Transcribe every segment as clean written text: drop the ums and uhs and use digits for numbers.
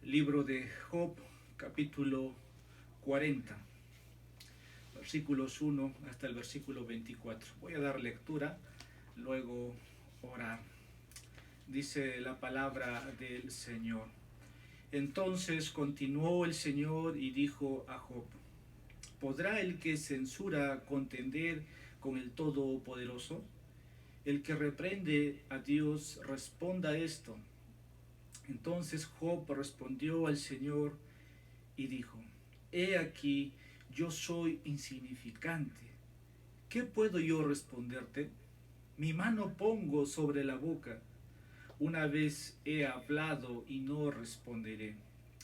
Libro de Job, capítulo 40, versículos 1 hasta el versículo 24. Voy a dar lectura, luego orar. Dice la palabra del Señor. Entonces continuó el Señor y dijo a Job: ¿podrá el que censura contender con el Todopoderoso? El que reprende a Dios responda esto. Entonces Job respondió al Señor y dijo: he aquí, yo soy insignificante. ¿Qué puedo yo responderte? Mi mano pongo sobre la boca. Una vez he hablado y no responderé.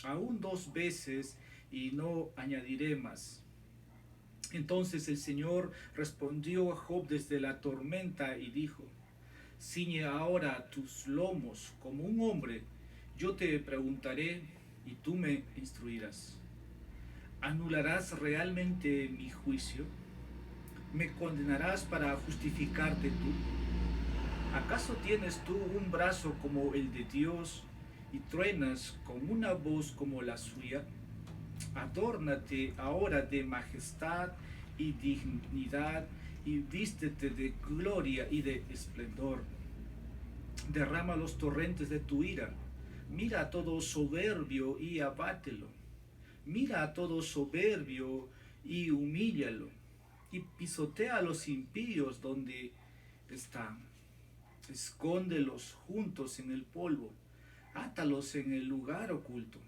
Aún 2 veces y no añadiré más. Entonces el Señor respondió a Job desde la tormenta y dijo: ciñe ahora tus lomos como un hombre. Yo te preguntaré y tú me instruirás. ¿Anularás realmente mi juicio? ¿Me condenarás para justificarte tú? ¿Acaso tienes tú un brazo como el de Dios y truenas con una voz como la suya? Adórnate ahora de majestad y dignidad y vístete de gloria y de esplendor. Derrama los torrentes de tu ira. Mira a todo soberbio y abátelo. Mira a todo soberbio y humíllalo. Y pisotea a los impíos donde están. Escóndelos juntos en el polvo. Átalos en el lugar oculto.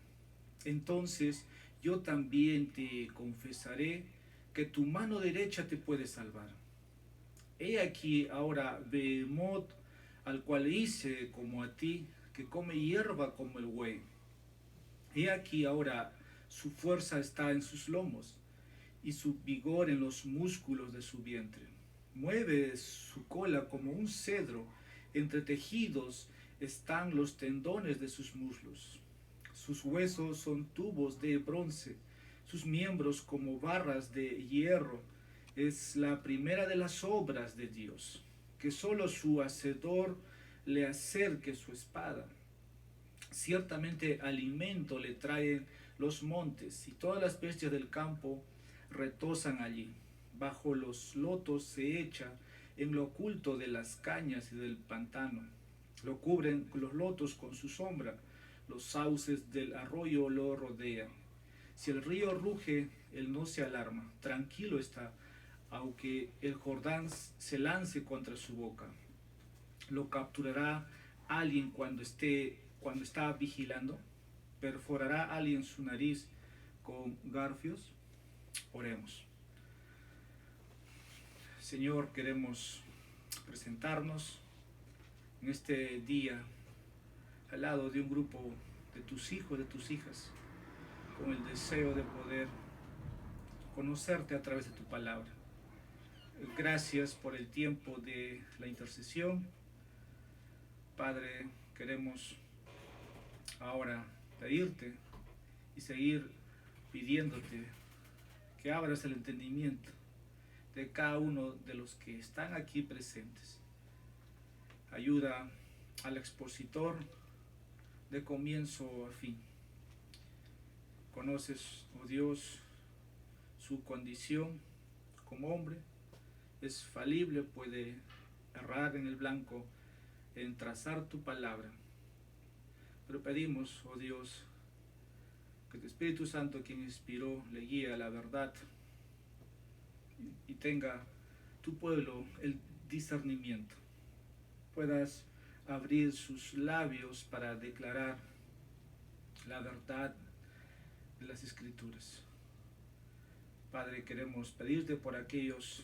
Entonces yo también te confesaré que tu mano derecha te puede salvar. He aquí ahora Behemoth, al cual hice como a ti, que come hierba como el buey. He aquí ahora su fuerza está en sus lomos y su vigor en los músculos de su vientre. Mueve su cola como un cedro, entre tejidos están los tendones de sus muslos. Sus huesos son tubos de bronce, sus miembros como barras de hierro. Es la primera de las obras de Dios, que solo su hacedor le acerque su espada. Ciertamente alimento le traen los montes, y todas las bestias del campo retozan allí. Bajo los lotos se echa, en lo oculto de las cañas y del pantano. Lo cubren los lotos con su sombra, los sauces del arroyo lo rodean. Si el río ruge, él no se alarma, tranquilo está, aunque el Jordán se lance contra su boca. Lo capturará alguien cuando está vigilando. Perforará alguien su nariz con garfios. Oremos. Señor, queremos presentarnos en este día al lado de un grupo de tus hijos, de tus hijas, con el deseo de poder conocerte a través de tu palabra. Gracias por el tiempo de la intercesión. Padre, queremos ahora pedirte y seguir pidiéndote que abras el entendimiento de cada uno de los que están aquí presentes. Ayuda al expositor de comienzo a fin. Conoces, oh Dios, su condición como hombre. Es falible, puede errar en el blanco, en trazar tu palabra. Pero pedimos, oh Dios, que tu Espíritu Santo, quien inspiró, le guíe a la verdad y tenga tu pueblo el discernimiento. Puedas abrir sus labios para declarar la verdad de las Escrituras. Padre, queremos pedirte por aquellos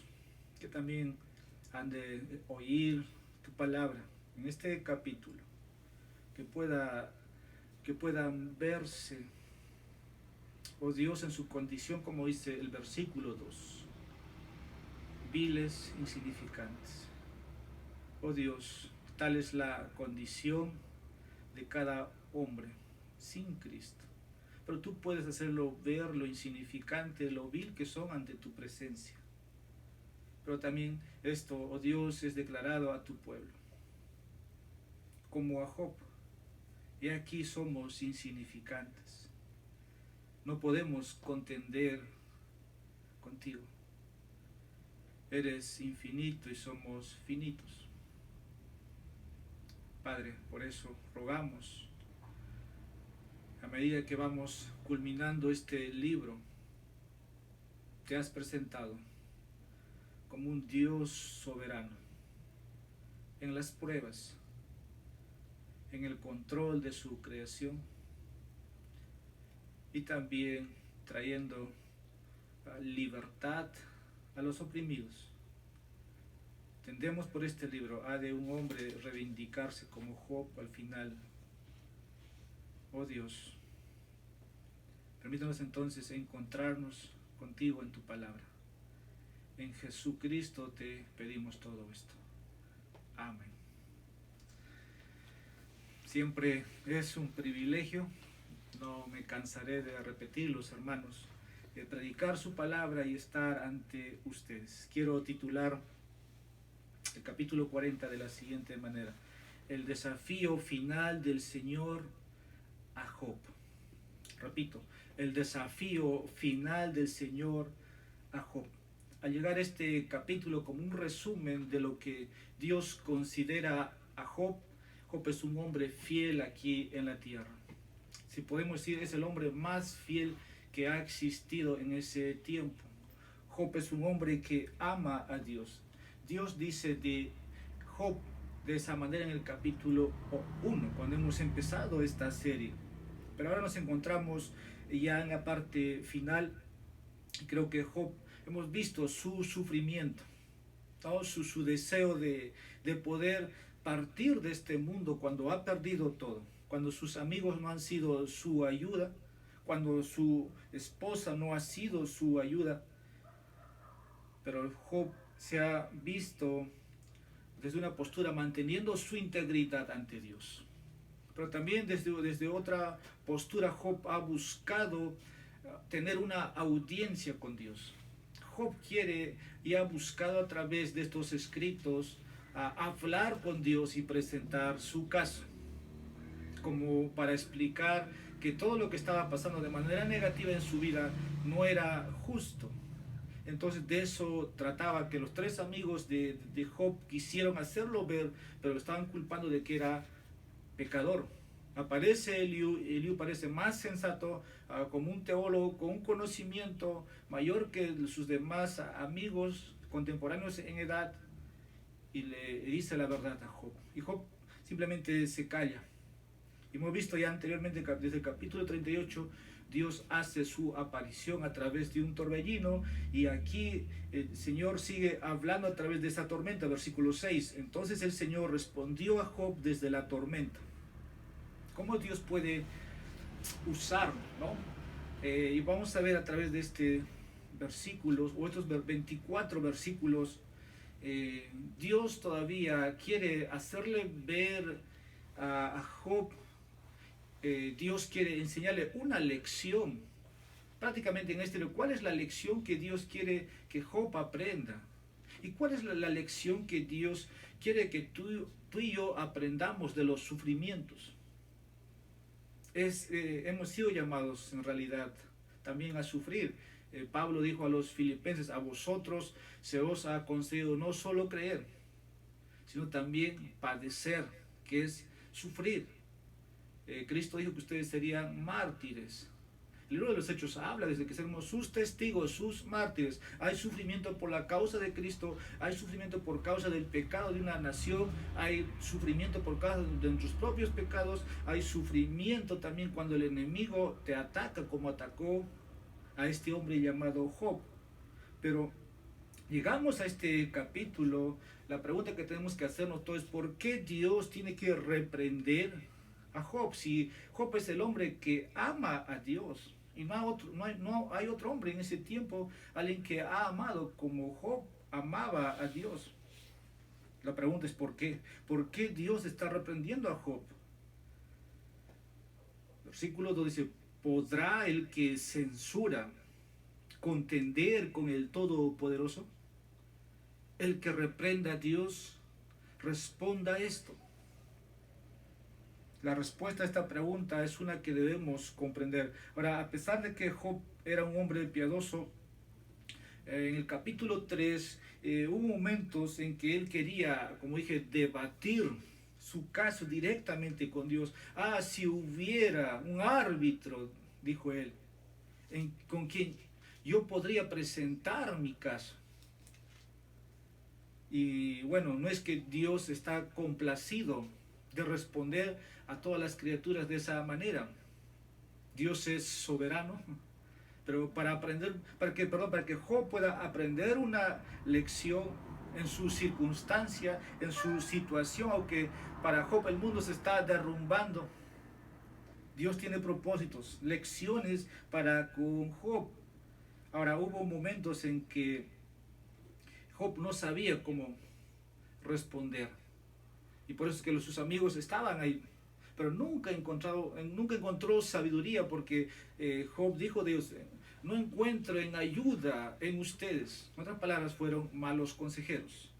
que también han de oír tu palabra en este capítulo, que puedan verse, oh Dios, en su condición, como dice el versículo 2, viles, insignificantes. Oh Dios, tal es la condición de cada hombre sin Cristo. Pero tú puedes hacerlo ver lo insignificante, lo vil que son ante tu presencia. Pero también esto, oh Dios, es declarado a tu pueblo, como a Job, y aquí somos insignificantes. No podemos contender contigo. Eres infinito y somos finitos. Padre, por eso rogamos, a medida que vamos culminando este libro, te has presentado como un Dios soberano en las pruebas, en el control de su creación y también trayendo libertad a los oprimidos. Entendemos por este libro, ha de un hombre reivindicarse como Job al final. Oh Dios, permítanos entonces encontrarnos contigo en tu palabra. En Jesucristo te pedimos todo esto. Amén. Siempre es un privilegio, no me cansaré de repetirlos, hermanos, de predicar su palabra y estar ante ustedes. Quiero titular el capítulo 40 de la siguiente manera: el desafío final del Señor a Job. Repito, el desafío final del Señor a Job. Al llegar a este capítulo como un resumen de lo que Dios considera a Job, Job es un hombre fiel aquí en la tierra. Si podemos decir, es el hombre más fiel que ha existido en ese tiempo. Job es un hombre que ama a Dios. Dios dice de Job de esa manera en el capítulo 1, cuando hemos empezado esta serie. Pero ahora nos encontramos ya en la parte final. Creo que Job, hemos visto su sufrimiento, ¿no? su deseo de poder partir de este mundo cuando ha perdido todo, cuando sus amigos no han sido su ayuda, cuando su esposa no ha sido su ayuda. Pero Job se ha visto desde una postura manteniendo su integridad ante Dios. Pero también desde otra postura Job ha buscado tener una audiencia con Dios. Job quiere y ha buscado a través de estos escritos hablar con Dios y presentar su caso, como para explicar que todo lo que estaba pasando de manera negativa en su vida no era justo. Entonces de eso trataba, que los tres amigos de Job quisieron hacerlo ver, pero lo estaban culpando de que era pecador. Aparece Eliú parece más sensato, como un teólogo con un conocimiento mayor que sus demás amigos contemporáneos en edad, y le dice la verdad a Job. Y Job simplemente se calla. Y hemos visto ya anteriormente, desde el capítulo 38, Dios hace su aparición a través de un torbellino, y aquí el Señor sigue hablando a través de esa tormenta. Versículo 6, entonces el Señor respondió a Job desde la tormenta. ¿Cómo Dios puede usarlo, ¿no? Y vamos a ver a través de este versículos, o estos 24 versículos, Dios todavía quiere hacerle ver a Job, Dios quiere enseñarle una lección, prácticamente en este, ¿cuál es la lección que Dios quiere que Job aprenda? ¿Y cuál es la lección que Dios quiere que tú y yo aprendamos de los sufrimientos? Hemos sido llamados en realidad también a sufrir. Pablo dijo a los filipenses: a vosotros se os ha concedido no solo creer, sino también padecer, que es sufrir. Cristo dijo que ustedes serían mártires. El libro de los Hechos habla desde que seremos sus testigos, sus mártires. Hay sufrimiento por la causa de Cristo, hay sufrimiento por causa del pecado de una nación, hay sufrimiento por causa de nuestros propios pecados, hay sufrimiento también cuando el enemigo te ataca, como atacó a este hombre llamado Job. Pero llegamos a este capítulo, la pregunta que tenemos que hacernos todos es: ¿por qué Dios tiene que reprender a Job? Si Job es el hombre que ama a Dios, y no hay otro hombre en ese tiempo alguien que ha amado como Job amaba a Dios. La pregunta es: ¿por qué? ¿Por qué Dios está reprendiendo a Job? Versículo 2 dice: ¿podrá el que censura contender con el Todopoderoso? El que reprenda a Dios, responda esto: La respuesta a esta pregunta es una que debemos comprender. Ahora, a pesar de que Job era un hombre piadoso, en el capítulo 3 hubo momentos en que él quería, como dije, debatir su caso directamente con Dios. Ah, si hubiera un árbitro, dijo él, con quien yo podría presentar mi caso. Y bueno, no es que Dios está complacido de responder a todas las criaturas de esa manera. Dios es soberano, pero para que Job pueda aprender una lección en su circunstancia, en su situación, aunque para Job el mundo se está derrumbando, Dios tiene propósitos, lecciones para con Job. Ahora, hubo momentos en que Job no sabía cómo responder, y por eso es que sus amigos estaban ahí, pero nunca encontró sabiduría, porque Job dijo de Dios, no encuentro en ayuda en ustedes. En otras palabras, fueron malos consejeros.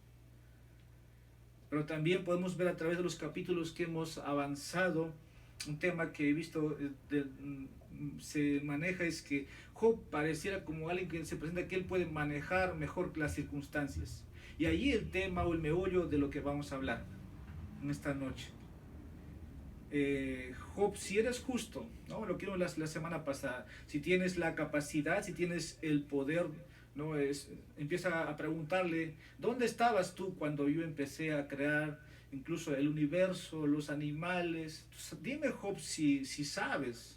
Pero también podemos ver a través de los capítulos que hemos avanzado, un tema que he visto se maneja es que Job pareciera como alguien que se presenta que él puede manejar mejor las circunstancias. Y ahí el tema o el meollo de lo que vamos a hablar en esta noche. Job, si eres justo, ¿no? Lo que vimos la semana pasada, si tienes la capacidad, si tienes el poder, ¿no? Empieza a preguntarle, ¿dónde estabas tú cuando yo empecé a crear incluso el universo, los animales? Dime, Job, si sabes.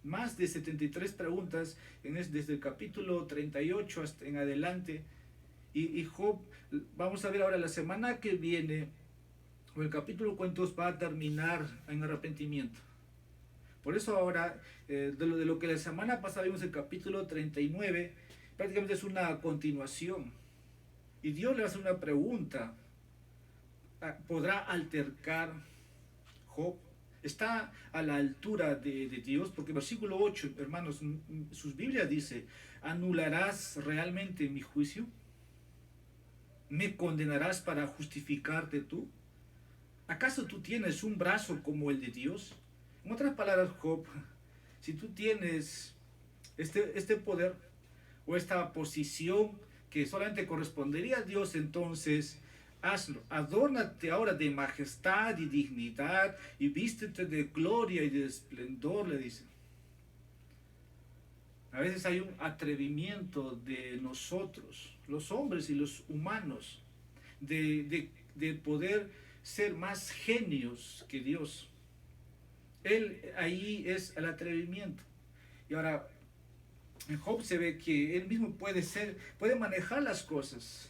Más de 73 preguntas desde el capítulo 38 hasta en adelante. Y Job, vamos a ver ahora la semana que viene, o el capítulo cuentos va a terminar en arrepentimiento. Por eso ahora, de lo que la semana pasada vimos el capítulo 39, prácticamente es una continuación. Y Dios le hace una pregunta. ¿Podrá altercar Job? ¿Está a la altura de Dios? Porque el versículo 8, hermanos, sus Biblias dice, ¿anularás realmente mi juicio? ¿Me condenarás para justificarte tú? ¿Acaso tú tienes un brazo como el de Dios? En otras palabras, Job, si tú tienes este poder o esta posición que solamente correspondería a Dios, entonces hazlo. Adórnate ahora de majestad y dignidad y vístete de gloria y de esplendor, le dice. A veces hay un atrevimiento de nosotros, los hombres y los humanos, de poder ser más genios que Dios. Ahí es el atrevimiento. Y ahora, en Job se ve que él mismo puede manejar las cosas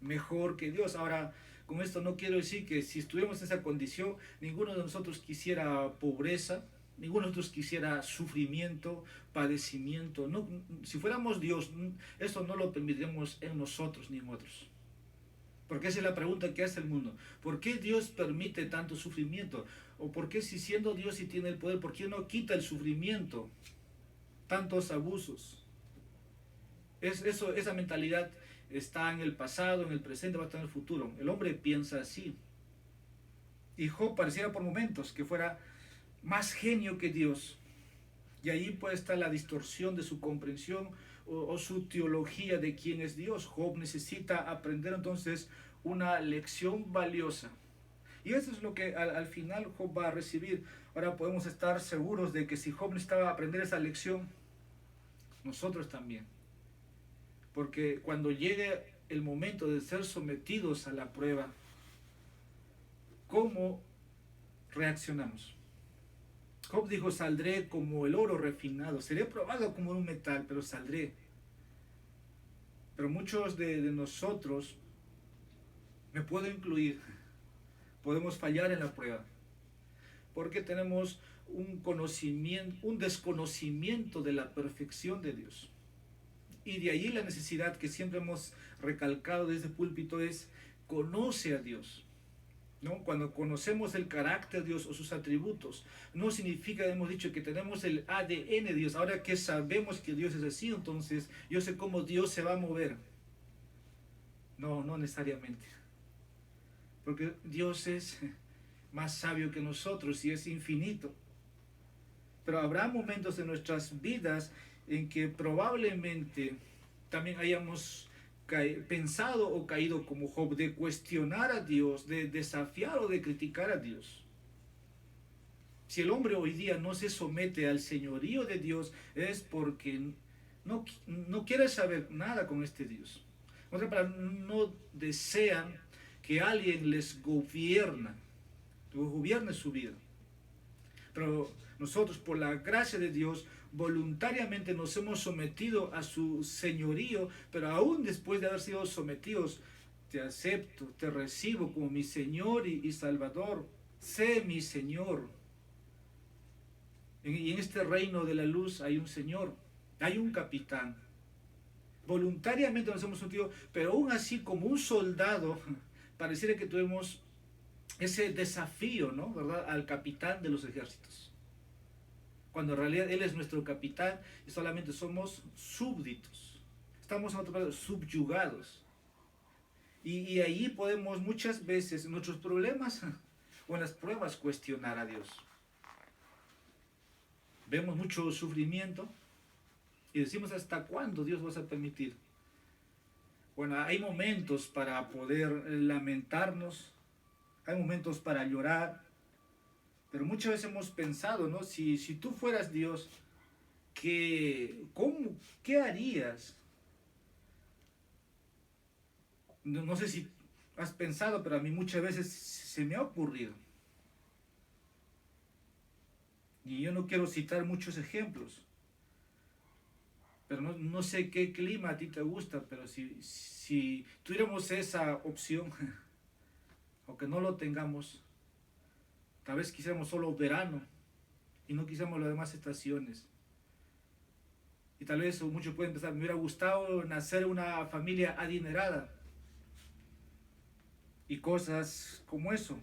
mejor que Dios. Ahora, con esto no quiero decir que si estuviéramos en esa condición, ninguno de nosotros quisiera pobreza, ninguno de nosotros quisiera sufrimiento, padecimiento. No, si fuéramos Dios, eso no lo permitiríamos en nosotros ni en otros. Porque esa es la pregunta que hace el mundo. ¿Por qué Dios permite tanto sufrimiento? ¿O por qué, si siendo Dios y tiene el poder, por qué no quita el sufrimiento? Tantos abusos. Esa mentalidad está en el pasado, en el presente, va a estar en el futuro. El hombre piensa así. Y Job pareciera por momentos que fuera más genio que Dios. Y ahí puede estar la distorsión de su comprensión o su teología de quién es Dios. Job necesita aprender entonces una lección valiosa. Y eso es lo que al final Job va a recibir. Ahora podemos estar seguros de que si Job necesitaba aprender esa lección, nosotros también. Porque cuando llegue el momento de ser sometidos a la prueba, ¿cómo reaccionamos? Job dijo, saldré como el oro refinado, seré probado como un metal, pero saldré. Pero muchos de nosotros, me puedo incluir, podemos fallar en la prueba, porque tenemos un desconocimiento de la perfección de Dios. Y de ahí la necesidad que siempre hemos recalcado desde el púlpito es, conoce a Dios. ¿No? Cuando conocemos el carácter de Dios o sus atributos, no significa, hemos dicho, que tenemos el ADN de Dios. Ahora que sabemos que Dios es así, entonces yo sé cómo Dios se va a mover. No necesariamente. Porque Dios es más sabio que nosotros y es infinito. Pero habrá momentos en nuestras vidas en que probablemente también hayamos pensado o caído como Job de cuestionar a Dios, de desafiar o de criticar a Dios. Si el hombre hoy día no se somete al señorío de Dios es porque no quiere saber nada con este Dios. Otra palabra, no desean que alguien les gobierne su vida. Pero nosotros, por la gracia de Dios, voluntariamente nos hemos sometido a su señorío, pero aún después de haber sido sometidos, te acepto, te recibo como mi Señor y Salvador. Sé mi Señor. Y en este reino de la luz hay un Señor, hay un capitán. Voluntariamente nos hemos sometido, pero aún así como un soldado, pareciera que tuvimos ese desafío, ¿no? ¿Verdad? Al capitán de los ejércitos. Cuando en realidad Él es nuestro capitán y solamente somos súbditos. Estamos en otro lado subyugados. Y ahí podemos muchas veces en nuestros problemas o en las pruebas cuestionar a Dios. Vemos mucho sufrimiento y decimos ¿hasta cuándo Dios vas a permitir? Bueno, hay momentos para poder lamentarnos, hay momentos para llorar, pero muchas veces hemos pensado, ¿no? Si tú fueras Dios, ¿qué harías? No sé si has pensado, pero a mí muchas veces se me ha ocurrido. Y yo no quiero citar muchos ejemplos, pero no sé qué clima a ti te gusta, pero si tuviéramos esa opción, aunque no lo tengamos, tal vez quisiéramos solo verano y no quisiéramos las demás estaciones. Y tal vez muchos pueden pensar, me hubiera gustado nacer en una familia adinerada y cosas como eso.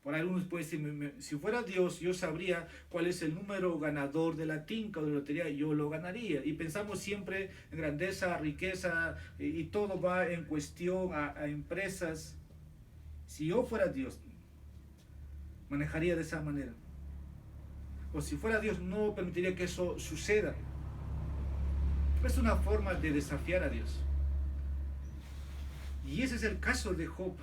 Por algunos pueden decir, si fuera Dios, yo sabría cuál es el número ganador de la tinca o de la lotería, yo lo ganaría. Y pensamos siempre en grandeza, riqueza, y todo va en cuestión a empresas. Si yo fuera Dios, manejaría de esa manera. O si fuera Dios, no permitiría que eso suceda. Es una forma de desafiar a Dios. Y ese es el caso de Job.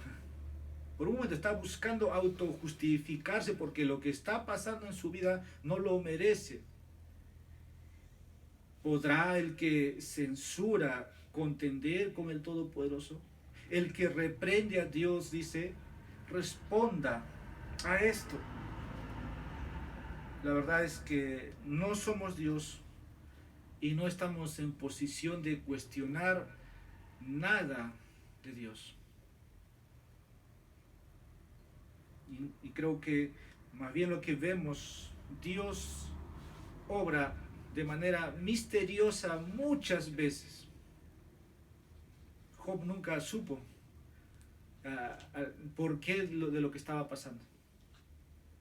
Por un momento está buscando autojustificarse porque lo que está pasando en su vida no lo merece. ¿Podrá el que censura contender con el Todopoderoso? El que reprende a Dios, dice, responda a esto. La verdad es que no somos Dios y no estamos en posición de cuestionar nada de Dios. Y creo que más bien lo que vemos, Dios obra de manera misteriosa muchas veces. Job nunca supo por qué de lo que estaba pasando.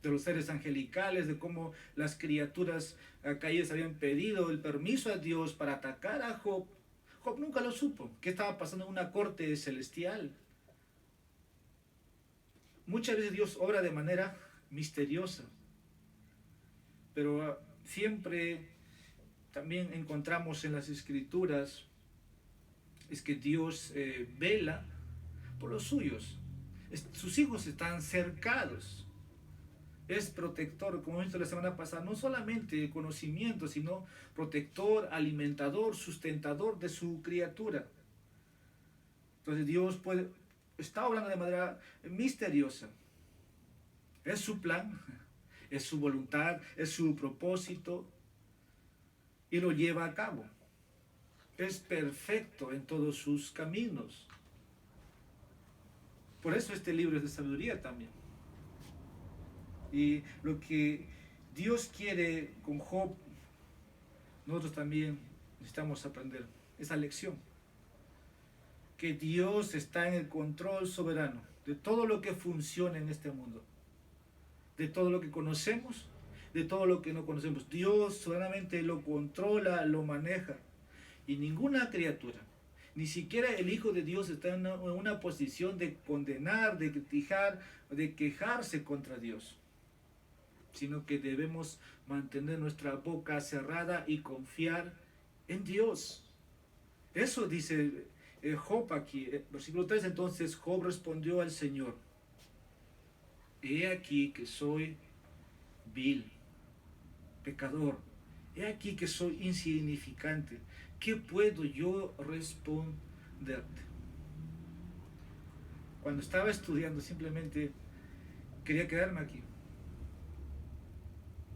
De los seres angelicales, de cómo las criaturas caídas habían pedido el permiso a Dios para atacar a Job. Job nunca lo supo. ¿Qué estaba pasando en una corte celestial? Muchas veces Dios obra de manera misteriosa, pero siempre también encontramos en las Escrituras es que Dios vela por los suyos. Sus hijos están cercados. Es protector, como vimos la semana pasada, no solamente conocimiento, sino protector, alimentador, sustentador de su criatura. Entonces Dios está obrando de manera misteriosa. Es su plan, es su voluntad, es su propósito y lo lleva a cabo. Es perfecto en todos sus caminos. Por eso este libro es de sabiduría también. Y lo que Dios quiere con Job, nosotros también necesitamos aprender esa lección. Que Dios está en el control soberano de todo lo que funciona en este mundo. De todo lo que conocemos, de todo lo que no conocemos. Dios soberanamente lo controla, lo maneja. Y ninguna criatura, Ni siquiera el Hijo de Dios está en una posición de condenar, de criticar, de quejarse contra Dios, sino que debemos mantener nuestra boca cerrada y confiar en Dios. Eso dice Job aquí, versículo 3. Entonces Job respondió al Señor: he aquí que soy vil, pecador. He aquí que soy insignificante. ¿Qué puedo yo responderte? Cuando estaba estudiando simplemente quería quedarme aquí.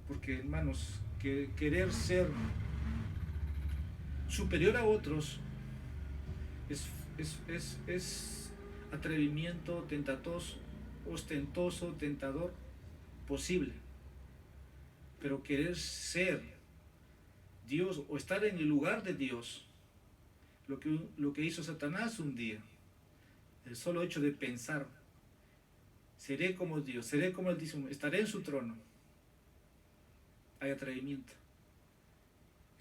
Porque, hermanos, que querer ser superior a otros es atrevimiento tentatoso, ostentoso, tentador, posible. Pero querer ser Dios o estar en el lugar de Dios, lo que hizo Satanás un día, el solo hecho de pensar, seré como Dios, seré como Él dice, estaré en su trono, hay atrevimiento.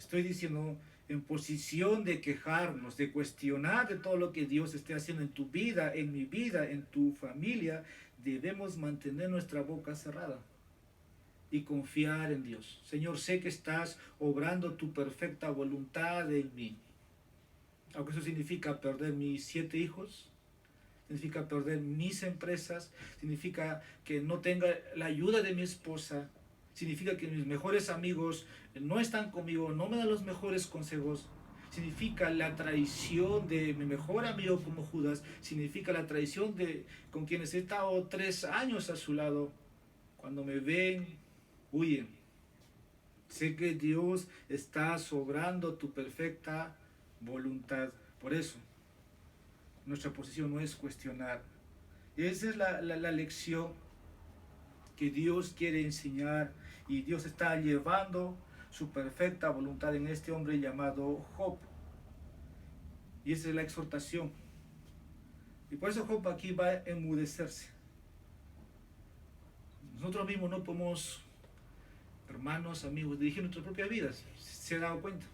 Estoy diciendo, en posición de quejarnos, de cuestionar de todo lo que Dios esté haciendo en tu vida, en mi vida, en tu familia, debemos mantener nuestra boca cerrada y confiar en Dios. Señor, sé que estás obrando tu perfecta voluntad en mí. Aunque eso significa perder mis 7 hijos, significa perder mis empresas, significa que no tenga la ayuda de mi esposa, significa que mis mejores amigos no están conmigo, no me dan los mejores consejos, significa la traición de mi mejor amigo como Judas, significa la traición de con quienes he estado 3 años a su lado. Cuando me ven, huyen. Sé que Dios está sobrando tu perfecta voluntad. Por eso, nuestra posición no es cuestionar. Y esa es la lección que Dios quiere enseñar, y Dios está llevando su perfecta voluntad en este hombre llamado Job. Y esa es la exhortación. Y por eso Job aquí va a enmudecerse. Nosotros mismos no podemos, hermanos, amigos, dirigir nuestras propias vidas. ¿Se ha dado cuenta?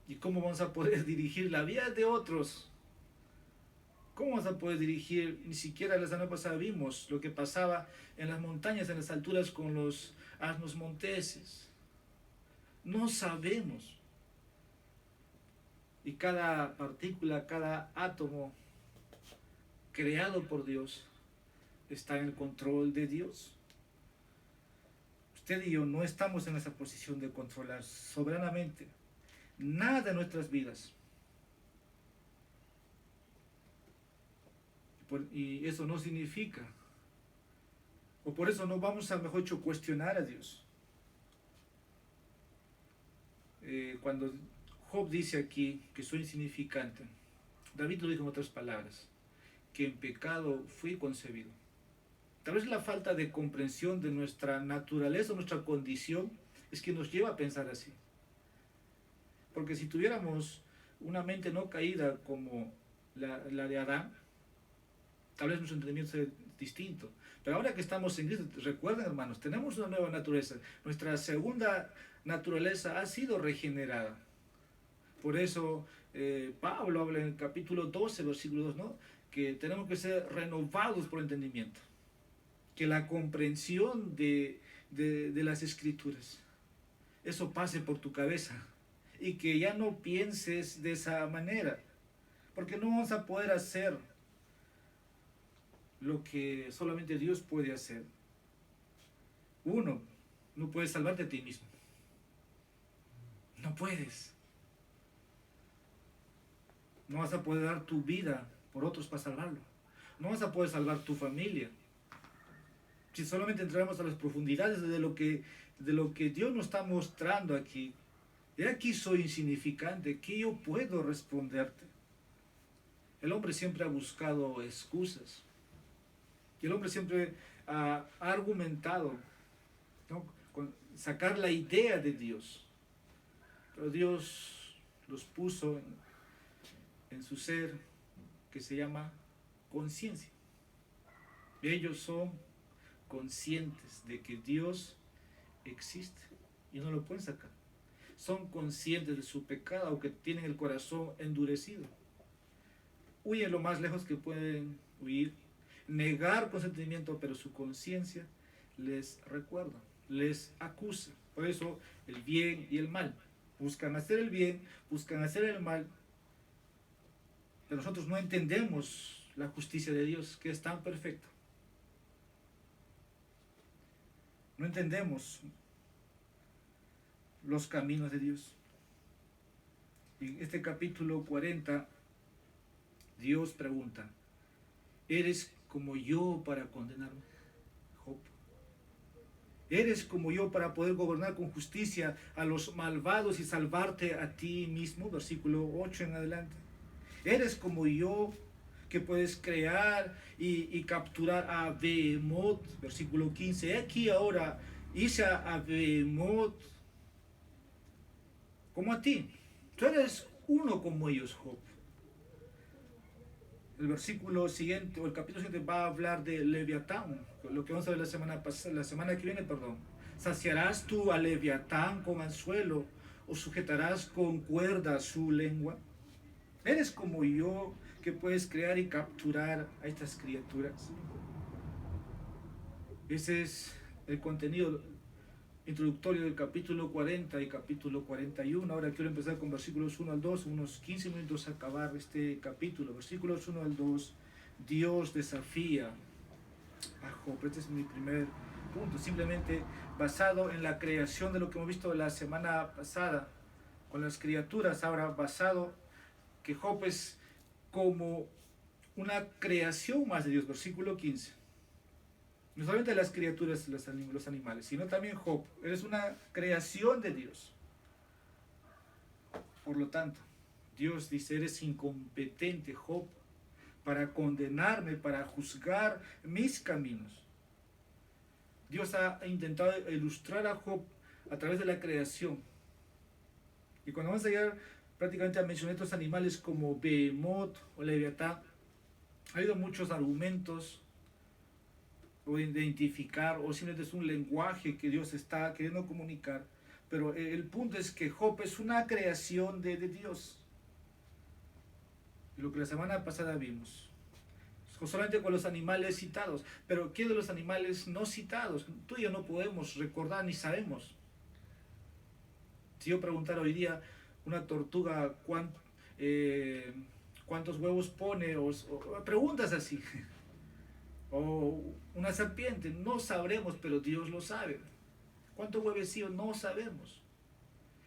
¿Y cómo vamos a poder dirigir la vida de otros? ¿Cómo vamos a poder dirigir? Ni siquiera la semana pasada vimos lo que pasaba en las montañas, en las alturas con los asnos monteses. No sabemos. Y cada partícula, cada átomo creado por Dios está en el control de Dios. Usted y yo no estamos en esa posición de controlar soberanamente nada de nuestras vidas. Y eso no significa, o por eso no vamos a, mejor dicho, cuestionar a Dios. Cuando Job dice aquí que soy insignificante, David lo dijo en otras palabras, que en pecado fui concebido. Tal vez la falta de comprensión de nuestra naturaleza, nuestra condición, es que nos lleva a pensar así. Porque si tuviéramos una mente no caída como la de Adán, tal vez nuestro entendimiento sea distinto. Pero ahora que estamos en Cristo, recuerden, hermanos, tenemos una nueva naturaleza. Nuestra segunda naturaleza ha sido regenerada. Por eso Pablo habla en el capítulo 12, versículo 2, ¿no? Que tenemos que ser renovados por el entendimiento. Que la comprensión de las Escrituras, eso pase por tu cabeza. Y que ya no pienses de esa manera. Porque no vamos a poder hacer lo que solamente Dios puede hacer. Uno, no puedes salvarte a ti mismo. No puedes. No vas a poder dar tu vida por otros para salvarlo. No vas a poder salvar tu familia. Si solamente entramos a las profundidades de lo que Dios nos está mostrando aquí. Y aquí soy insignificante. ¿Qué yo puedo responderte? El hombre siempre ha buscado excusas. Y el hombre siempre ha argumentado, ¿no? Con sacar la idea de Dios. Pero Dios los puso en su ser que se llama conciencia. Ellos son conscientes de que Dios existe y no lo pueden sacar. son conscientes de su pecado o que tienen el corazón endurecido. Huyen lo más lejos que pueden huir, negar consentimiento, pero su conciencia les recuerda, les acusa. Por eso el bien y el mal. Buscan hacer el bien, buscan hacer el mal, pero nosotros no entendemos la justicia de Dios, que es tan perfecta. No entendemos los caminos de Dios. En este capítulo 40, Dios pregunta, ¿eres como yo para condenarme, Job? ¿Eres como yo para poder gobernar con justicia a los malvados y salvarte a ti mismo? Versículo 8 en adelante. ¿Eres como yo que puedes crear y capturar a Behemoth? Versículo 15. Aquí ahora hice a Behemoth como a ti. Tú eres uno como ellos, Job. El versículo siguiente, o el capítulo siguiente, va a hablar de Leviatán, lo que vamos a ver la semana que viene, perdón. ¿Saciarás tú a Leviatán con anzuelo, o sujetarás con cuerda su lengua? ¿Eres como yo que puedes crear y capturar a estas criaturas? Ese es el contenido introductorio del capítulo 40 y capítulo 41. Ahora quiero empezar con versículos 1 al 2, unos 15 minutos a acabar este capítulo. Versículos 1 al 2, Dios desafía a Job. Este es mi primer punto, simplemente basado en la creación de lo que hemos visto la semana pasada con las criaturas. Ahora basado que Job es como una creación más de Dios. Versículo 15. No solamente las criaturas, los animales, sino también Job. Eres una creación de Dios. Por lo tanto, Dios dice, eres incompetente, Job, para condenarme, para juzgar mis caminos. Dios ha intentado ilustrar a Job a través de la creación. Y cuando vamos a llegar prácticamente a mencionar estos animales como Behemoth o Leviatán, ha habido muchos argumentos o identificar, o simplemente es un lenguaje que Dios está queriendo comunicar, pero el punto es que Job es una creación de Dios. Y lo que la semana pasada vimos, solamente con los animales citados, pero ¿qué de los animales no citados? Tú y yo no podemos recordar ni sabemos. Si yo preguntara hoy día, una tortuga, ¿cuántos huevos pone? O preguntas así. O una serpiente, no sabremos, pero Dios lo sabe. ¿Cuántos huevecillos? No sabemos.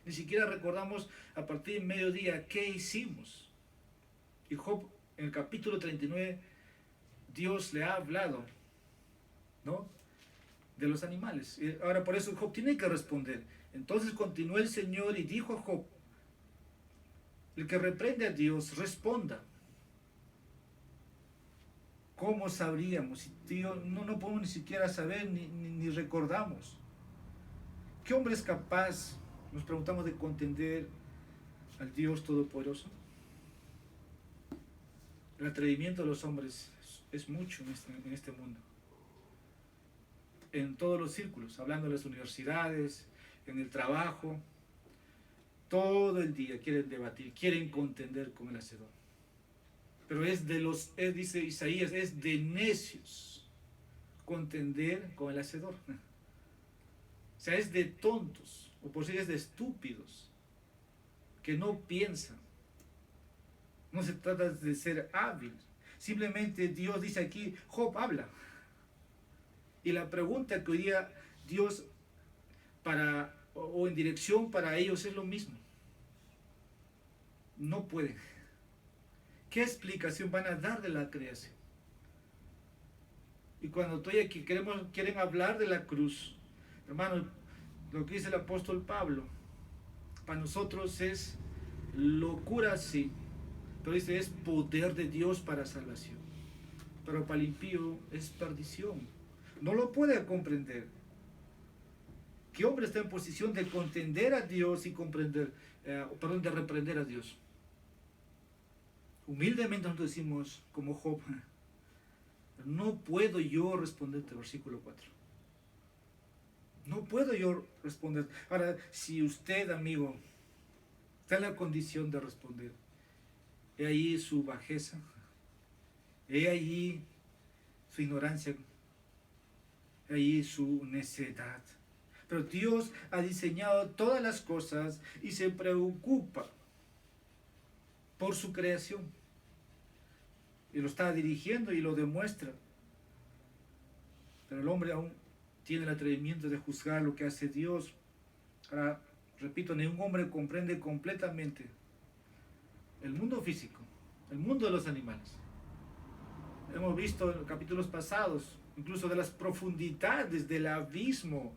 Ni siquiera recordamos a partir del mediodía qué hicimos. Y Job, en el capítulo 39, Dios le ha hablado, ¿no?, de los animales. Y ahora por eso Job tiene que responder. Entonces continuó el Señor y dijo a Job, el que reprende a Dios, responda. ¿Cómo sabríamos? Si Dios, no podemos ni siquiera saber ni recordamos. ¿Qué hombre es capaz, nos preguntamos, de contender al Dios Todopoderoso? El atrevimiento de los hombres es mucho en este mundo. En todos los círculos, hablando de las universidades, en el trabajo, todo el día quieren debatir, quieren contender con el Hacedor. Pero dice Isaías, es de necios contender con el Hacedor. O sea, es de tontos, o por si es de estúpidos, que no piensan. No se trata de ser hábil. Simplemente Dios dice aquí, Job habla. Y la pregunta que hoy día Dios o en dirección para ellos es lo mismo. No pueden. ¿Qué explicación van a dar de la creación? Y cuando tú y aquí quieren hablar de la cruz, hermano, lo que dice el apóstol Pablo, para nosotros es locura, sí, pero dice, es poder de Dios para salvación. Pero para el impío es perdición. No lo puede comprender. ¿Qué hombre está en posición de contender a Dios y de reprender a Dios? Humildemente nosotros decimos, como Job, no puedo yo responderte, versículo 4. No puedo yo responder. Ahora, si usted, amigo, está en la condición de responder, he ahí su bajeza, he ahí su ignorancia, he ahí su necedad. Pero Dios ha diseñado todas las cosas y se preocupa por su creación. Y lo está dirigiendo y lo demuestra. Pero el hombre aún tiene el atrevimiento de juzgar lo que hace Dios. Ahora, repito, ningún hombre comprende completamente el mundo físico, el mundo de los animales. Hemos visto en capítulos pasados, incluso de las profundidades del abismo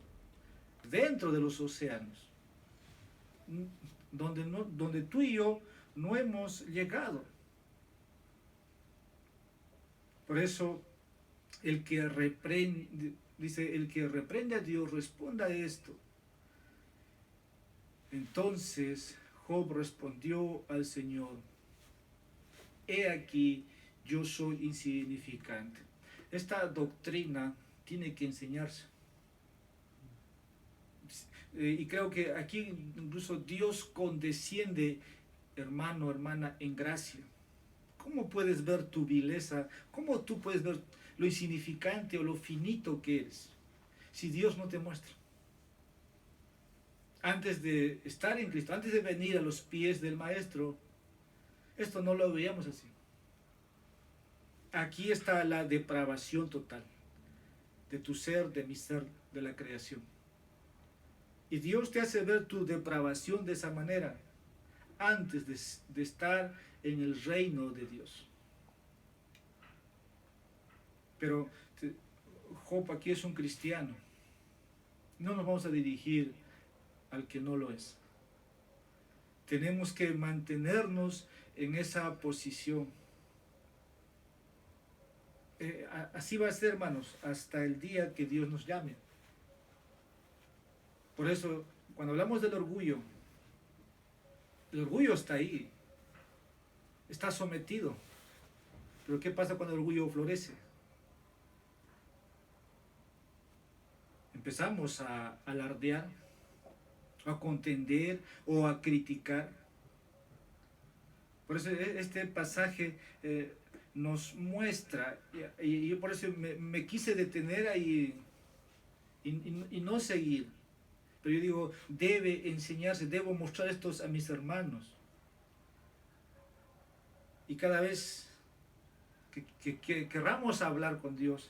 dentro de los océanos, donde tú y yo no hemos llegado. Por eso, el que reprende, dice, el que reprende a Dios, responda a esto. Entonces Job respondió al Señor: he aquí, yo soy insignificante. Esta doctrina tiene que enseñarse. Y creo que aquí incluso Dios condesciende, hermano, hermana, en gracia. ¿Cómo puedes ver tu vileza? ¿Cómo tú puedes ver lo insignificante o lo finito que eres si Dios no te muestra? Antes de estar en Cristo, antes de venir a los pies del Maestro, esto no lo veíamos así. Aquí está la depravación total de tu ser, de mi ser, de la creación. Y Dios te hace ver tu depravación de esa manera antes de estar en el reino de Dios. Pero Job aquí es un cristiano. No nos vamos a dirigir al que no lo es. Tenemos que mantenernos en esa posición. Así va a ser, hermanos, hasta el día que Dios nos llame. Por eso, cuando hablamos del orgullo, el orgullo está ahí, está sometido. Pero ¿qué pasa cuando el orgullo florece? Empezamos a alardear, a contender o a criticar. Por eso este pasaje nos muestra, y yo por eso me quise detener ahí y no seguir. Pero yo digo, debe enseñarse, debo mostrar esto a mis hermanos. Y cada vez que querramos hablar con Dios,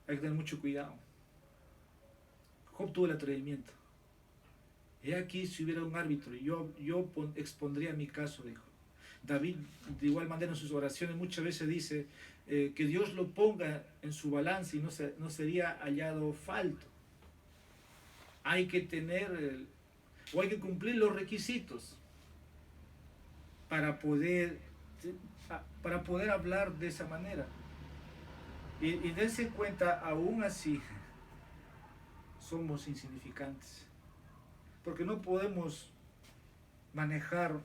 hay que tener mucho cuidado. Job tuvo el atrevimiento. He aquí, si hubiera un árbitro, yo expondría mi caso, dijo. David, de igual manera, en sus oraciones muchas veces dice que Dios lo ponga en su balance y no sería hallado falto. Hay que tener, o hay que cumplir los requisitos para poder hablar de esa manera. Y dense cuenta, aún así, somos insignificantes. Porque no podemos manejar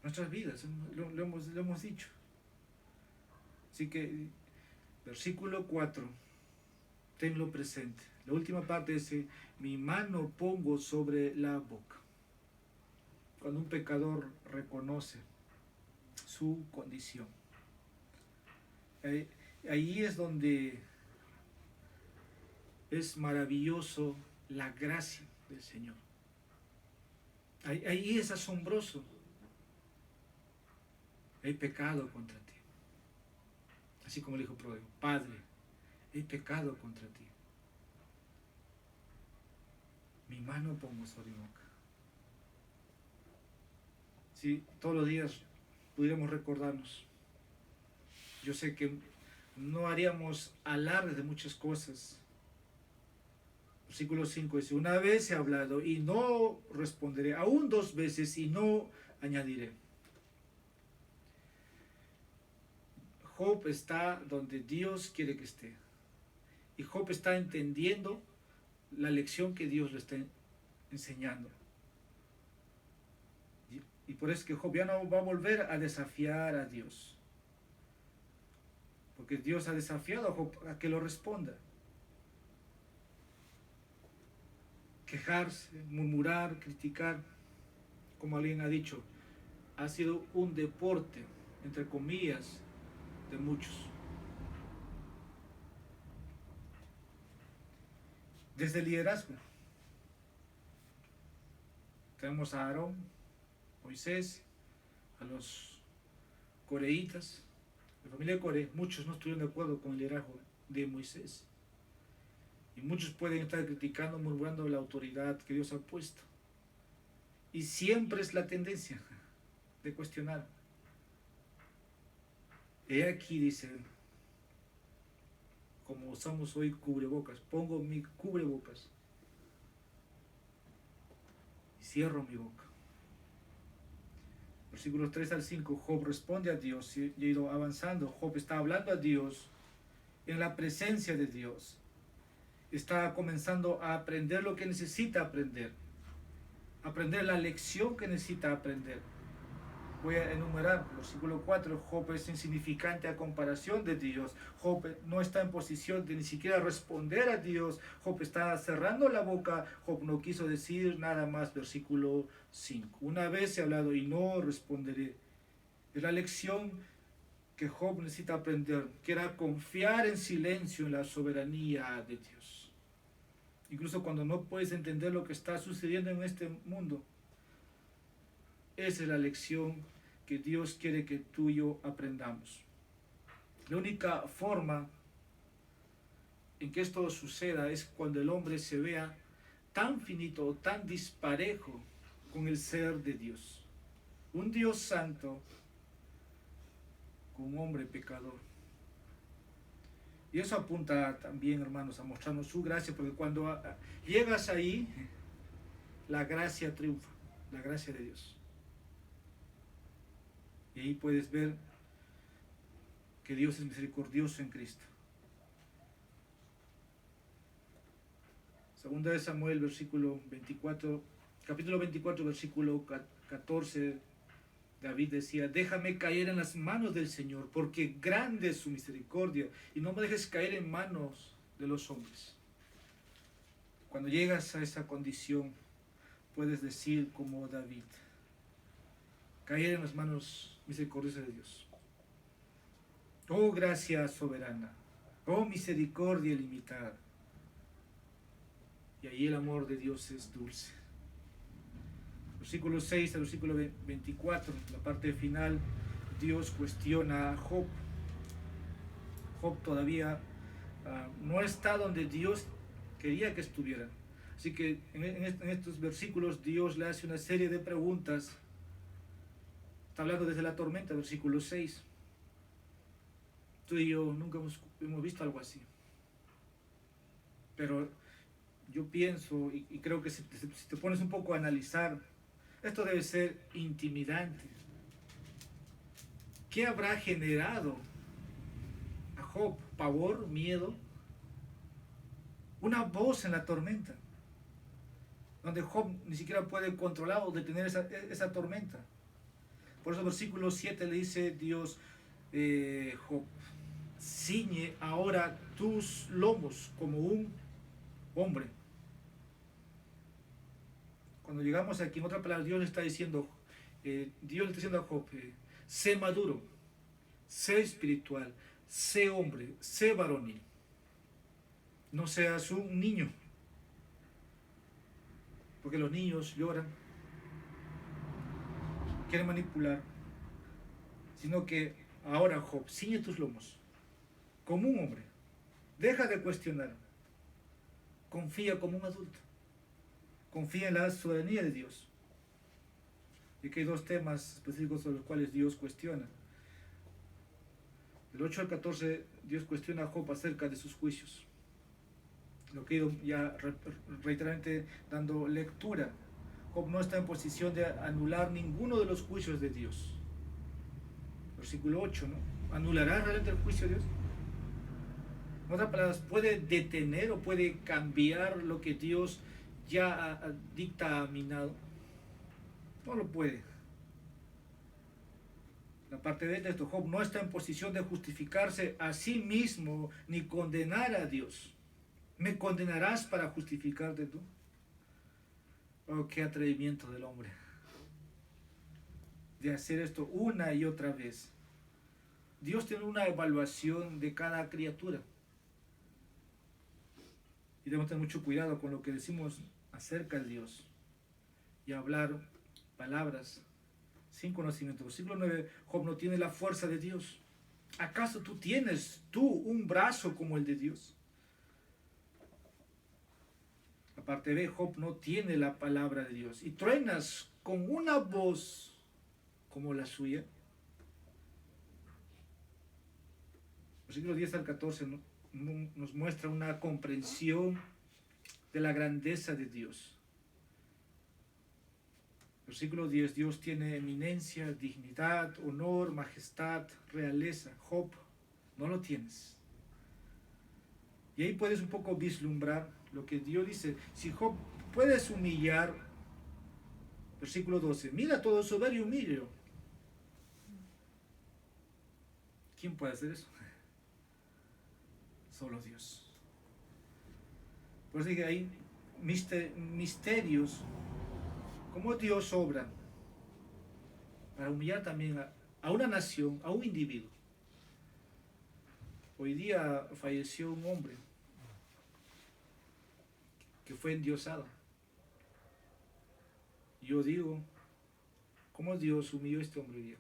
nuestras vidas, lo hemos dicho. Así que, versículo 4, tenlo presente. La última parte dice, mi mano pongo sobre la boca. Cuando un pecador reconoce su condición. Ahí es donde es maravilloso la gracia del Señor. Ahí es asombroso. He pecado contra ti. Así como le dijo pródigo, Padre, he pecado contra ti. Mi mano pongo sobre mi boca. Si todos los días pudiéramos recordarnos, yo sé que no haríamos alarde de muchas cosas. Versículo 5 dice, una vez he hablado y no responderé, aún 2 veces y no añadiré. Job está donde Dios quiere que esté. Y Job está entendiendo la lección que Dios le está enseñando. Y por eso que Job ya no va a volver a desafiar a Dios. Porque Dios ha desafiado a Job a que lo responda. quejarse, murmurar, criticar, como alguien ha dicho, ha sido un deporte, entre comillas, de muchos. Desde el liderazgo, tenemos a Aarón, Moisés, a los coreitas, la familia de Coré. Muchos no estuvieron de acuerdo con el liderazgo de Moisés. Y muchos pueden estar criticando, murmurando la autoridad que Dios ha puesto. Y siempre es la tendencia de cuestionar. He aquí, dice, como usamos hoy cubrebocas, pongo mi cubrebocas y cierro mi boca. Versículos 3 al 5, Job responde a Dios y ha ido avanzando. Job está hablando a Dios en la presencia de Dios. Está comenzando a aprender lo que necesita aprender la lección que necesita aprender. Voy a enumerar. Versículo 4, Job es insignificante a comparación de Dios. Job no está en posición de ni siquiera responder a Dios. Job está cerrando la boca. Job no quiso decir nada más. Versículo 5, una vez he hablado y no responderé. Es la lección que Job necesita aprender, que era confiar en silencio en la soberanía de Dios. Incluso cuando no puedes entender lo que está sucediendo en este mundo. Esa es la lección que Dios quiere que tú y yo aprendamos. La única forma en que esto suceda es cuando el hombre se vea tan finito, tan disparejo con el ser de Dios. Un Dios santo con un hombre pecador. Y eso apunta también, hermanos, a mostrarnos su gracia, porque cuando llegas ahí, la gracia triunfa, la gracia de Dios. Y ahí puedes ver que Dios es misericordioso en Cristo. Segunda de Samuel, capítulo 24, versículo 14, David decía, déjame caer en las manos del Señor, porque grande es su misericordia, y no me dejes caer en manos de los hombres. Cuando llegas a esa condición, puedes decir como David, caer en las manos misericordiosas de Dios. Oh gracia soberana, oh misericordia ilimitada. Y ahí el amor de Dios es dulce. Versículo 6 al versículo 24, la parte final, Dios cuestiona a Job. Job todavía no está donde Dios quería que estuviera. Así que en estos versículos Dios le hace una serie de preguntas. Está hablando desde la tormenta, versículo 6. Tú y yo nunca hemos visto algo así. Pero yo pienso y creo que si te pones un poco a analizar, esto debe ser intimidante. ¿Qué habrá generado a Job? ¿Pavor? ¿Miedo? Una voz en la tormenta, donde Job ni siquiera puede controlar o detener esa tormenta. Por eso versículo 7 le dice Dios, Job, ciñe ahora tus lomos como un hombre. Cuando llegamos aquí, en otra palabra, Dios le está diciendo a Job, sé maduro, sé espiritual, sé hombre, sé varonil. No seas un niño, porque los niños lloran, quieren manipular, sino que ahora, Job, ciñe tus lomos como un hombre, deja de cuestionar, confía como un adulto. Confía en la soberanía de Dios. Y aquí hay dos temas específicos sobre los cuales Dios cuestiona. Del 8 al 14, Dios cuestiona a Job acerca de sus juicios. Lo que he ido ya reiteradamente dando lectura. Job no está en posición de anular ninguno de los juicios de Dios. Versículo 8, ¿no? ¿Anulará realmente el juicio de Dios? En otras palabras, ¿puede detener o puede cambiar lo que Dios ya ha dictaminado? No lo puede. La parte de esto, Job no está en posición de justificarse a sí mismo ni condenar a Dios. ¿Me condenarás para justificarte tú? Oh, qué atrevimiento del hombre de hacer esto una y otra vez. Dios tiene una evaluación de cada criatura. Y debemos tener mucho cuidado con lo que decimos acerca de Dios y hablar palabras sin conocimiento. Versículo 9, Job no tiene la fuerza de Dios. ¿Acaso tú tienes un brazo como el de Dios? Aparte de Job no tiene la palabra de Dios. Y truenas con una voz como la suya. Versículo 10 al 14 nos muestra una comprensión de la grandeza de Dios. Versículo 10, Dios tiene eminencia, dignidad, honor, majestad, realeza. Job, no lo tienes. Y ahí puedes un poco vislumbrar lo que Dios dice. Si Job puedes humillar, versículo 12, mira todo soberbio y humillo. ¿Quién puede hacer eso? Solo Dios. Por eso dije, hay misterios, cómo Dios obra para humillar también a una nación, a un individuo. Hoy día falleció un hombre que fue endiosado. Yo digo, ¿cómo Dios humilló a este hombre hoy día?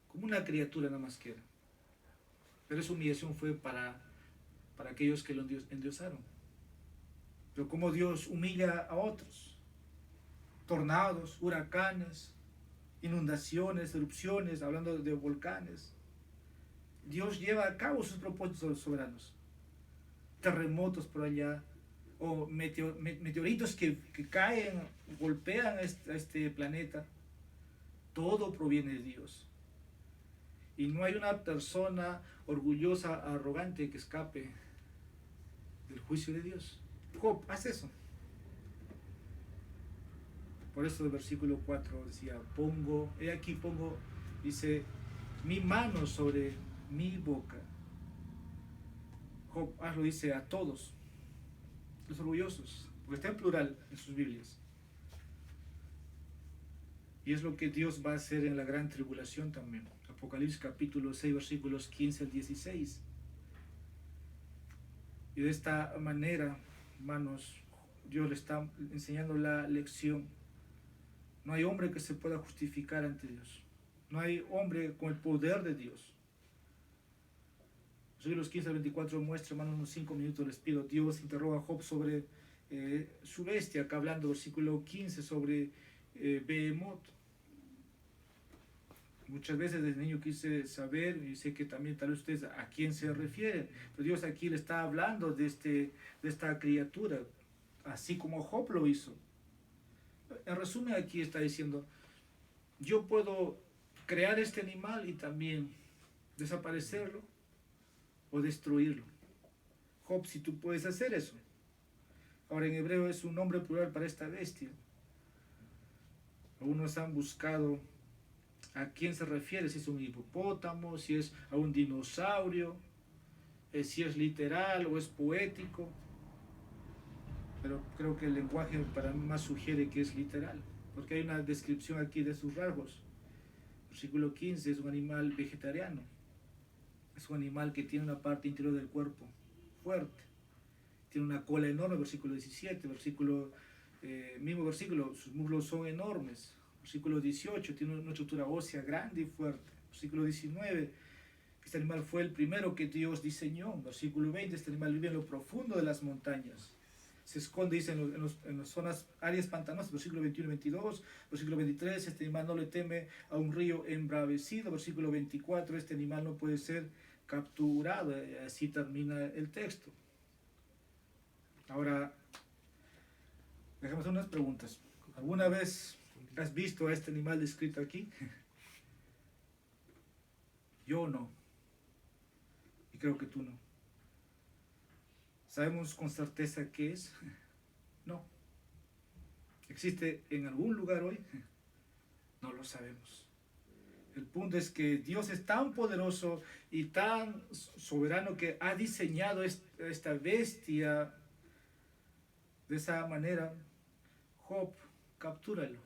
Como una criatura nada más que era. Pero esa humillación fue para aquellos que lo endiosaron. Pero como Dios humilla a otros. Tornados, huracanes, inundaciones, erupciones, hablando de volcanes. Dios lleva a cabo sus propósitos soberanos. Terremotos por allá, o meteoritos que caen, golpean a este planeta. Todo proviene de Dios. Y no hay una persona orgullosa, arrogante que escape del juicio de Dios. Job, haz eso. Por eso el versículo 4 decía, dice, mi mano sobre mi boca. Job lo dice a todos los orgullosos, porque está en plural en sus Biblias. Y es lo que Dios va a hacer en la gran tribulación también. Apocalipsis capítulo 6, versículos 15 al 16. Y de esta manera, hermanos, Dios le está enseñando la lección. No hay hombre que se pueda justificar ante Dios. No hay hombre con el poder de Dios. Versículos 15 al 24 muestra, hermanos, unos 5 minutos les pido. Dios interroga a Job sobre su bestia, acá hablando, versículo 15, sobre Behemoth. Muchas veces desde niño quise saber, y sé que también tal vez ustedes a quién se refieren, pero Dios aquí le está hablando de esta criatura, así como Job lo hizo. En resumen, aquí está diciendo, yo puedo crear este animal y también desaparecerlo o destruirlo. Job, si tú puedes hacer eso. Ahora en hebreo es un nombre plural para esta bestia. Algunos han buscado a quién se refiere, si es un hipopótamo, si es a un dinosaurio, si es literal o es poético. Pero creo que el lenguaje para mí más sugiere que es literal, porque hay una descripción aquí de sus rasgos. Versículo 15, es un animal vegetariano. Es un animal que tiene una parte interior del cuerpo fuerte. Tiene una cola enorme, versículo 17. Mismo versículo, sus muslos son enormes. Versículo 18, tiene una estructura ósea grande y fuerte. Versículo 19, este animal fue el primero que Dios diseñó. Versículo 20, este animal vive en lo profundo de las montañas. Se esconde, dice, en las zonas, áreas pantanosas. Versículo 21 y 22. Versículo 23, este animal no le teme a un río embravecido. Versículo 24, este animal no puede ser capturado. Así termina el texto. Ahora, dejemos unas preguntas. ¿Alguna vez has visto a este animal descrito aquí? Yo no. Y creo que tú no. ¿Sabemos con certeza qué es? No. ¿Existe en algún lugar hoy? No lo sabemos. El punto es que Dios es tan poderoso y tan soberano que ha diseñado esta bestia de esa manera. Job captúralo.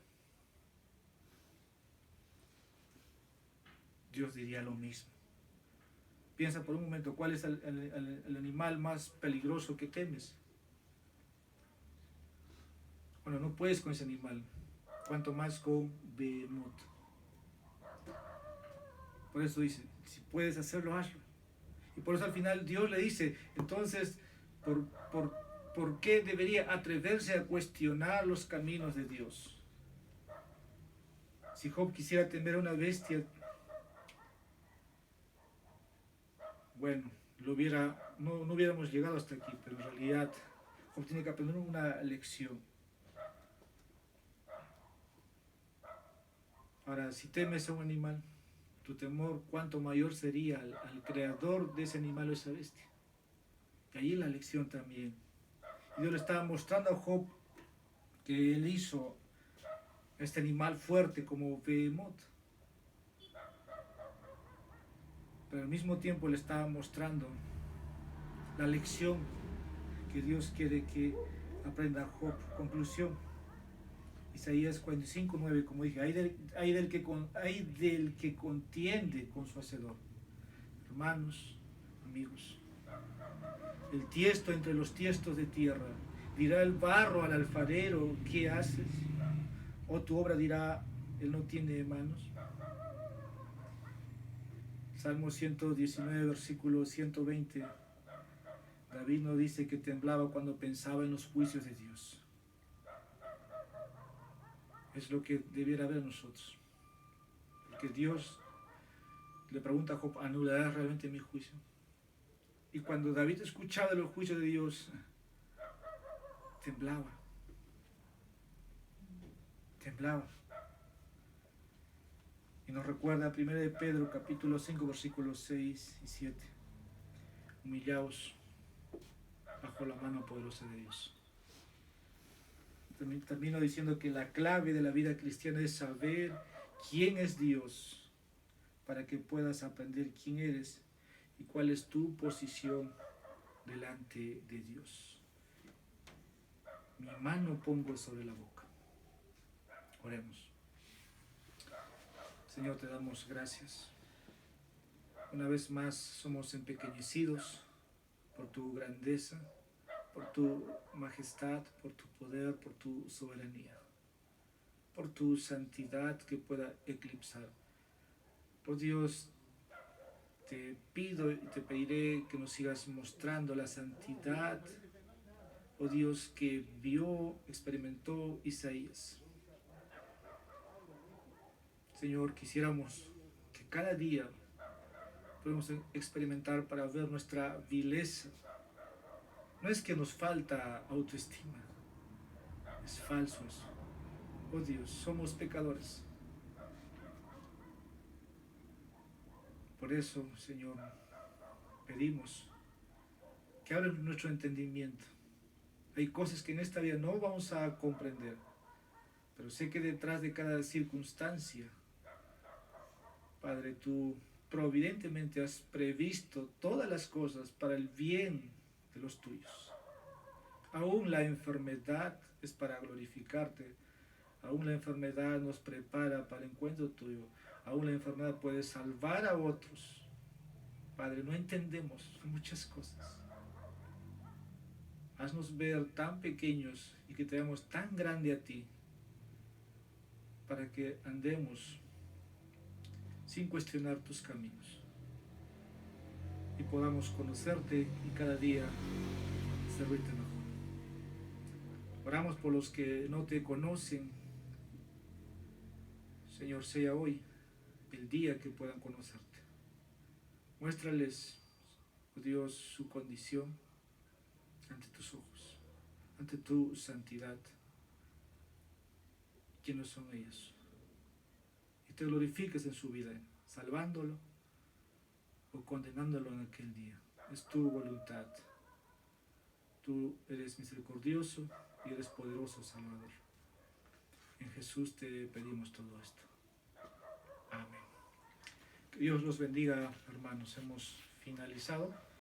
Dios diría lo mismo. Piensa por un momento, ¿cuál es el animal más peligroso que temes? Bueno, no puedes con ese animal, cuanto más con Behemoth. Por eso dice, si puedes hacerlo, hazlo. Y por eso al final Dios le dice, entonces, ¿por qué debería atreverse a cuestionar los caminos de Dios? Si Job quisiera temer a una bestia, bueno, no hubiéramos llegado hasta aquí, pero en realidad Job tiene que aprender una lección. Ahora, si temes a un animal, tu temor cuánto mayor sería al creador de ese animal o esa bestia. Y ahí la lección también. Y Dios le estaba mostrando a Job que él hizo este animal fuerte como Behemoth. Pero al mismo tiempo le estaba mostrando la lección que Dios quiere que aprenda Job. Conclusión. Isaías 45:9, como dije, hay del que contiende con su hacedor. Hermanos, amigos, el tiesto entre los tiestos de tierra, dirá el barro al alfarero, ¿qué haces? O tu obra dirá, él no tiene manos. Salmo 119, versículo 120. David no dice que temblaba cuando pensaba en los juicios de Dios. Es lo que debiera haber nosotros. Porque Dios le pregunta a Job, ¿anularás realmente mi juicio? Y cuando David escuchaba los juicios de Dios, temblaba. Temblaba. Y nos recuerda 1 de Pedro, capítulo 5, versículos 6 y 7. Humillaos bajo la mano poderosa de Dios. Termino diciendo que la clave de la vida cristiana es saber quién es Dios, para que puedas aprender quién eres y cuál es tu posición delante de Dios. Mi mano pongo sobre la boca. Oremos. Señor, te damos gracias. Una vez más somos empequeñecidos por tu grandeza, por tu majestad, por tu poder, por tu soberanía, por tu santidad que pueda eclipsar. Por Dios, te pido y te pediré que nos sigas mostrando la santidad, oh Dios, que vio, experimentó Isaías. Señor, quisiéramos que cada día podamos experimentar para ver nuestra vileza. No es que nos falta autoestima, es falso eso. Oh Dios, somos pecadores. Por eso, Señor, pedimos que abran nuestro entendimiento. Hay cosas que en esta vida no vamos a comprender, pero sé que detrás de cada circunstancia, Padre, tú providentemente has previsto todas las cosas para el bien de los tuyos. Aún la enfermedad es para glorificarte. Aún la enfermedad nos prepara para el encuentro tuyo. Aún la enfermedad puede salvar a otros. Padre, no entendemos muchas cosas. Haznos ver tan pequeños y que te veamos tan grande a ti, para que andemos sin cuestionar tus caminos y podamos conocerte y cada día servirte mejor. Oramos por los que no te conocen. Señor, sea hoy el día que puedan conocerte. Muéstrales, oh Dios, su condición ante tus ojos, ante tu santidad. ¿Quiénes son ellos? Y te glorifiques en su vida, salvándolo o condenándolo en aquel día. Es tu voluntad. Tú eres misericordioso y eres poderoso Salvador. En Jesús te pedimos todo esto. Amén. Que Dios los bendiga, hermanos. Hemos finalizado.